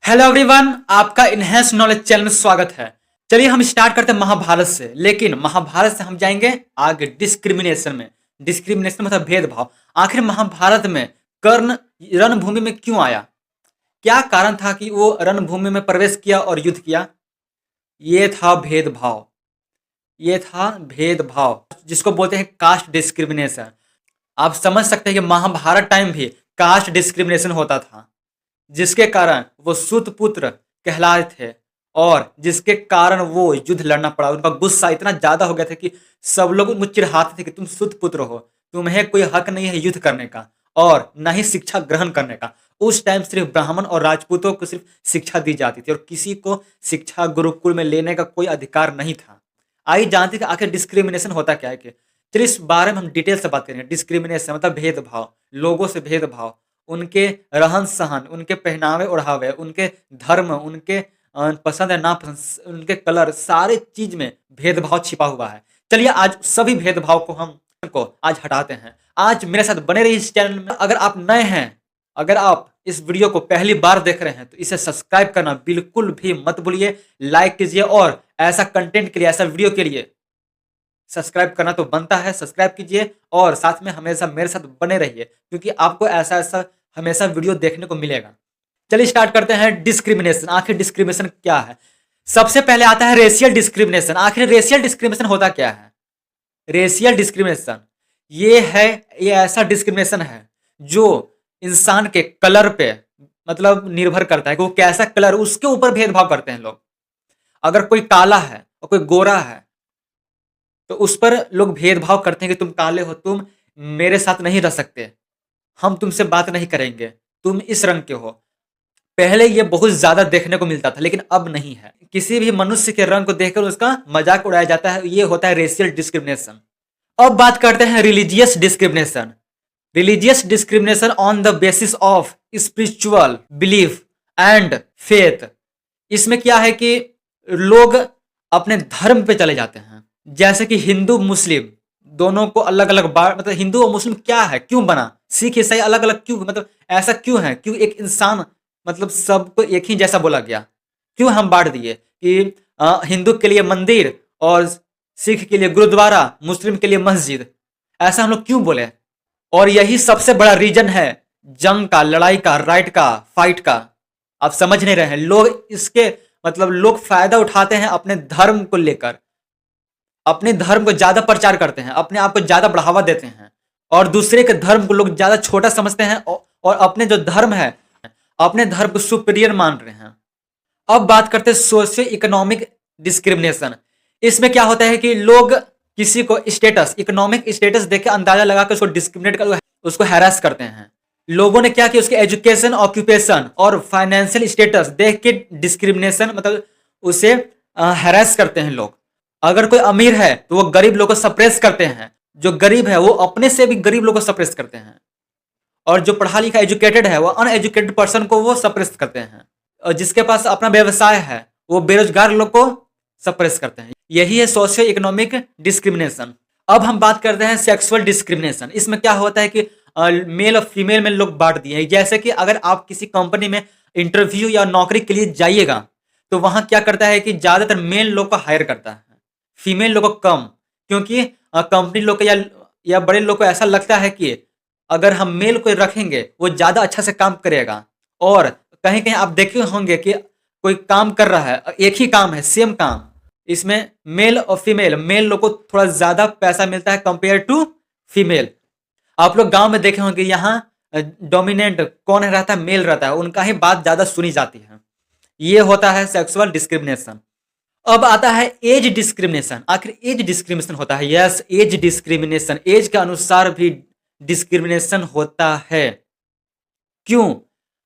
Hello everyone, आपका enhance knowledge channel में स्वागत है। चलिए हम स्टार्ट करते हैं महाभारत से, लेकिन महाभारत से हम जाएंगे आगे डिस्क्रिमिनेशन में। डिस्क्रिमिनेशन मतलब भेदभाव। आखिर महाभारत में कर्ण रणभूमि में क्यों आया? क्या कारण था कि वो रणभूमि में प्रवेश किया और युद्ध किया? ये था भेदभाव। ये था भेदभाव जिसको बोलते हैं कास्ट डिस्क्रिमिनेशन। आप समझ सकते हैं कि महाभारत टाइम भी कास्ट डिस्क्रिमिनेशन होता था, जिसके कारण वो सूत पुत्र कहलाए थे और जिसके कारण वो युद्ध लड़ना पड़ा। उनका गुस्सा इतना ज्यादा हो गया था कि सब लोग उनको चिढ़ाते थे कि तुम सूत पुत्र हो, तुम्हें कोई हक नहीं है युद्ध करने का और न ही शिक्षा ग्रहण करने का। उस टाइम सिर्फ ब्राह्मण और राजपूतों को सिर्फ शिक्षा दी जाती थी और किसी को शिक्षा गुरुकुल में लेने का कोई अधिकार नहीं था। आइए जानते कि आखिर डिस्क्रिमिनेशन होता क्या है। चलिए इस बारे में हम डिटेल से बात करेंगे। डिस्क्रिमिनेशन मतलब भेदभाव, लोगों से भेदभाव, उनके रहन सहन, उनके पहनावे ओढ़ावे, उनके धर्म, उनके पसंद है नापसंद, उनके कलर, सारे चीज में भेदभाव छिपा हुआ है। चलिए आज सभी भेदभाव को आज हटाते हैं। आज मेरे साथ बने रहिए इस चैनल में। अगर आप नए हैं, अगर आप इस वीडियो को पहली बार देख रहे हैं तो इसे सब्सक्राइब करना बिल्कुल भी मत भूलिए। लाइक कीजिए और ऐसा कंटेंट के लिए, ऐसा वीडियो के लिए सब्सक्राइब करना तो बनता है। सब्सक्राइब कीजिए और साथ में हमेशा मेरे साथ बने रहिए, क्योंकि आपको ऐसा ऐसा हमेशा वीडियो देखने को मिलेगा। चलिए स्टार्ट करते हैं डिस्क्रिमिनेशन। आखिर डिस्क्रिमिनेशन क्या है? सबसे पहले आता है रेशियल डिस्क्रिमिनेशन। आखिर रेशियल डिस्क्रिमिनेशन होता क्या है? रेशियल डिस्क्रिमिनेशन ये ऐसा डिस्क्रिमिनेशन है जो इंसान के कलर पे मतलब निर्भर करता है कि वो कैसा कलर, उसके ऊपर भेदभाव करते हैं लोग। अगर कोई काला है और कोई गोरा है तो उस पर लोग भेदभाव करते हैं कि तुम काले हो, तुम मेरे साथ नहीं रह सकते, हम तुमसे बात नहीं करेंगे, तुम इस रंग के हो। पहले ये बहुत ज्यादा देखने को मिलता था, लेकिन अब नहीं है। किसी भी मनुष्य के रंग को देखकर उसका मजाक उड़ाया जाता है। ये होता है रेशियल डिस्क्रिमिनेशन। अब बात करते हैं religious discrimination. Religious discrimination on the basis of spiritual belief and faith. इसमें क्या है कि लोग अपने धर्म पे चले जाते हैं। जैसे कि हिंदू मुस्लिम दोनों को अलग अलग बांट, मतलब हिंदू और मुस्लिम क्या है, क्यों बना? सिख ईसाई अलग अलग क्यों, मतलब ऐसा क्यों है? क्यों एक इंसान मतलब सबको एक ही जैसा बोला गया? क्यों हम बांट दिए कि हिंदू के लिए मंदिर और सिख के लिए गुरुद्वारा, मुस्लिम के लिए मस्जिद? ऐसा हम लोग क्यों बोले? और यही सबसे बड़ा रीजन है जंग का, लड़ाई का, राइट का, फाइट का। आप समझ नहीं रहे हैं। लोग इसके मतलब लोग फायदा उठाते हैं अपने धर्म को लेकर, अपने धर्म को ज्यादा प्रचार करते हैं, अपने आप को ज्यादा बढ़ावा देते हैं और दूसरे के धर्म को लोग ज्यादा छोटा समझते हैं और अपने जो धर्म है, अपने धर्म को सुपीरियर मान रहे हैं। अब बात करते हैं सोशियो इकोनॉमिक डिस्क्रिमिनेशन। इसमें क्या होता है कि लोग किसी को स्टेटस, इकोनॉमिक स्टेटस देख के अंदाजा लगाकर उसको डिस्क्रिमिनेट कर, उसको हैरास करते हैं। लोगों ने क्या किया, उसके एजुकेशन, ऑक्यूपेशन और फाइनेंशियल स्टेटस देख के डिस्क्रिमिनेशन मतलब उसे हैरास करते हैं लोग। अगर कोई अमीर है तो वो गरीब लोग को सप्रेस करते हैं, जो गरीब है वो अपने से भी गरीब लोग को सप्रेस करते हैं, और जो पढ़ा लिखा एजुकेटेड है वो अनएजुकेटेड पर्सन को वो सप्रेस करते हैं, और जिसके पास अपना व्यवसाय है वो बेरोजगार लोग को सप्रेस करते हैं। यही है सोशियो इकोनॉमिक डिस्क्रिमिनेशन। अब हम बात करते हैं सेक्सुअल डिस्क्रिमिनेशन। इसमें क्या होता है कि मेल और फीमेल में लोग बांट दिए हैं। जैसे कि अगर आप किसी कंपनी में इंटरव्यू या नौकरी के लिए जाइएगा तो वहां क्या करता है कि ज्यादातर मेल लोग को हायर करता है, फीमेल लोग को कम, क्योंकि कंपनी लोग को या बड़े लोग को ऐसा लगता है कि अगर हम मेल को रखेंगे वो ज्यादा अच्छा से काम करेगा। और कहीं कहीं आप देखे होंगे कि कोई काम कर रहा है, एक ही काम है, सेम काम, इसमें मेल और फीमेल, मेल लोग को थोड़ा ज्यादा पैसा मिलता है कंपेयर टू फीमेल। आप लोग गांव में देखे होंगे यहाँ डोमिनेंट कौन रहता है, मेल रहता है, उनका ही बात ज्यादा सुनी जाती है। ये होता है सेक्सुअल डिस्क्रिमिनेशन। अब आता है एज डिस्क्रिमिनेशन। आखिर एज डिस्क्रिमिनेशन होता है? यस, एज डिस्क्रिमिनेशन, एज के अनुसार भी डिस्क्रिमिनेशन होता है। क्यों?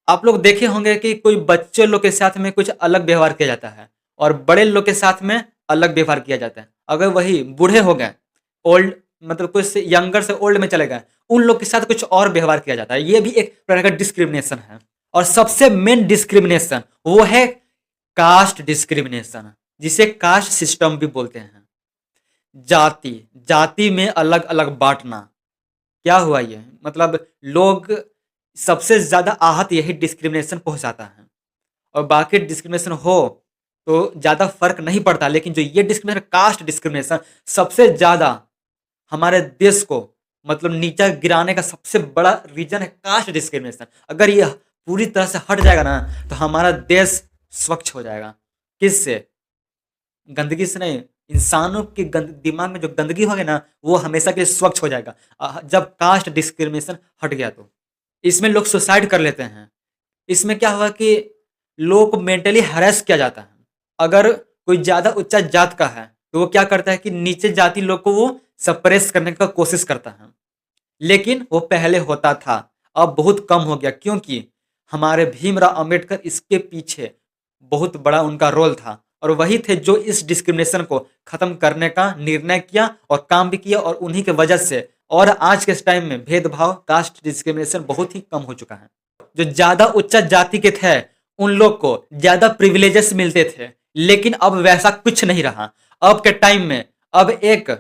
आप लोग देखे होंगे कि कोई बच्चे लोग के साथ में कुछ अलग व्यवहार किया जाता है और बड़े लोग के साथ में अलग व्यवहार किया जाता है। अगर वही बूढ़े हो गए, ओल्ड मतलब कुछ यंगर से ओल्ड में चले गए, उन लोग के साथ कुछ और व्यवहार किया जाता है। ये भी एक प्रकार का डिस्क्रिमिनेशन है। और सबसे मेन डिस्क्रिमिनेशन वो है कास्ट डिस्क्रिमिनेशन, जिसे कास्ट सिस्टम भी बोलते हैं। जाति, जाति में अलग अलग बांटना। क्या हुआ ये? मतलब लोग सबसे ज्यादा आहत यही डिस्क्रिमिनेशन पहुंचाता है। और बाकी डिस्क्रिमिनेशन हो तो ज़्यादा फर्क नहीं पड़ता, लेकिन जो ये डिस्क्रिमिनेशन, कास्ट डिस्क्रिमिनेशन, सबसे ज़्यादा हमारे देश को मतलब नीचा गिराने का सबसे बड़ा रीजन है कास्ट डिस्क्रिमिनेशन। अगर ये पूरी तरह से हट जाएगा ना तो हमारा देश स्वच्छ हो जाएगा। किससे? गंदगी से नहीं, इंसानों के दिमाग में जो गंदगी होगी ना वो हमेशा के लिए स्वच्छ हो जाएगा जब कास्ट डिस्क्रिमिनेशन हट गया तो। इसमें लोग सुसाइड कर लेते हैं। इसमें क्या हुआ कि लोगों को मेंटली हैरेस किया जाता है। अगर कोई ज़्यादा उच्च जात का है तो वो क्या करता है कि नीचे जाति लोग को वो सप्रेस करने का कोशिश करता है। लेकिन वो पहले होता था, अब बहुत कम हो गया, क्योंकि हमारे भीमराव अंबेडकर इसके पीछे बहुत बड़ा उनका रोल था और वही थे जो इस डिस्क्रिमिनेशन को खत्म करने का निर्णय किया और काम भी किया, और उन्हीं के वजह से और आज के टाइम में भेदभाव, कास्ट डिस्क्रिमिनेशन बहुत ही कम हो चुका है। जो ज्यादा उच्च जाति के थे उन लोग को ज्यादा प्रिविलेजेस मिलते थे, लेकिन अब वैसा कुछ नहीं रहा। अब के टाइम में अब एक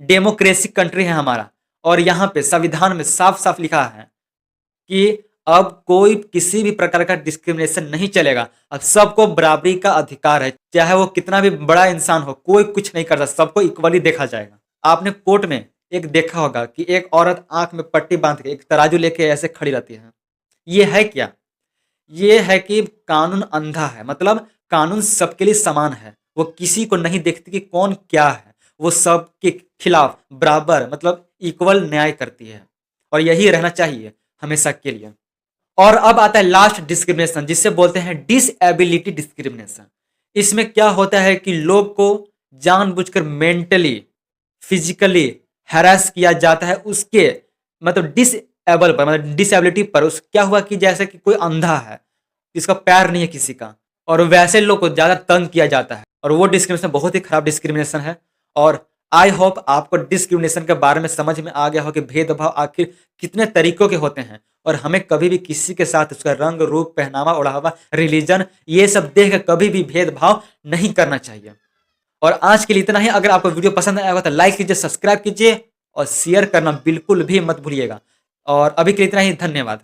डेमोक्रेसी कंट्री है हमारा, और यहाँ पे संविधान में साफ साफ लिखा है कि अब कोई किसी भी प्रकार का डिस्क्रिमिनेशन नहीं चलेगा। अब सबको बराबरी का अधिकार है, चाहे वो कितना भी बड़ा इंसान हो, कोई कुछ नहीं कर सकता, सबको इक्वली देखा जाएगा। आपने कोर्ट में एक देखा होगा कि एक औरत आंख में पट्टी बांध के एक तराजू लेके ऐसे खड़ी रहती है। ये है क्या? ये है कि कानून अंधा है, मतलब कानून सबके लिए समान है, वो किसी को नहीं देखती कि कौन क्या है, वो सबके खिलाफ बराबर मतलब इक्वल न्याय करती है, और यही रहना चाहिए हमेशा के लिए। और अब आता है लास्ट डिस्क्रिमिनेशन, जिसे बोलते हैं डिसएबिलिटी डिस्क्रिमिनेशन। इसमें क्या होता है कि लोग को जानबूझकर मेंटली, फिजिकली हैरेस किया जाता है उसके मतलब डिसेबल पर, मतलब डिसेबिलिटी पर। उस क्या हुआ कि जैसे कि कोई अंधा है जिसका पैर नहीं है किसी का, और वैसे लोग को ज़्यादा तंग किया जाता है, और वो डिस्क्रिमिनेशन बहुत ही खराब डिस्क्रिमिनेशन है। और आई होप आपको डिस्क्रिमिनेशन के बारे में समझ में आ गया हो कि भेदभाव आखिर कितने तरीकों के होते हैं, और हमें कभी भी किसी के साथ उसका रंग, रूप, पहनावा, ओढ़ावा, रिलीजन ये सब देख कर कभी भी भेदभाव नहीं करना चाहिए। और आज के लिए इतना ही। अगर आपको वीडियो पसंद आया होगा तो लाइक कीजिए, सब्सक्राइब कीजिए और शेयर करना बिल्कुल भी मत भूलिएगा। और अभी के लिए इतना ही, धन्यवाद।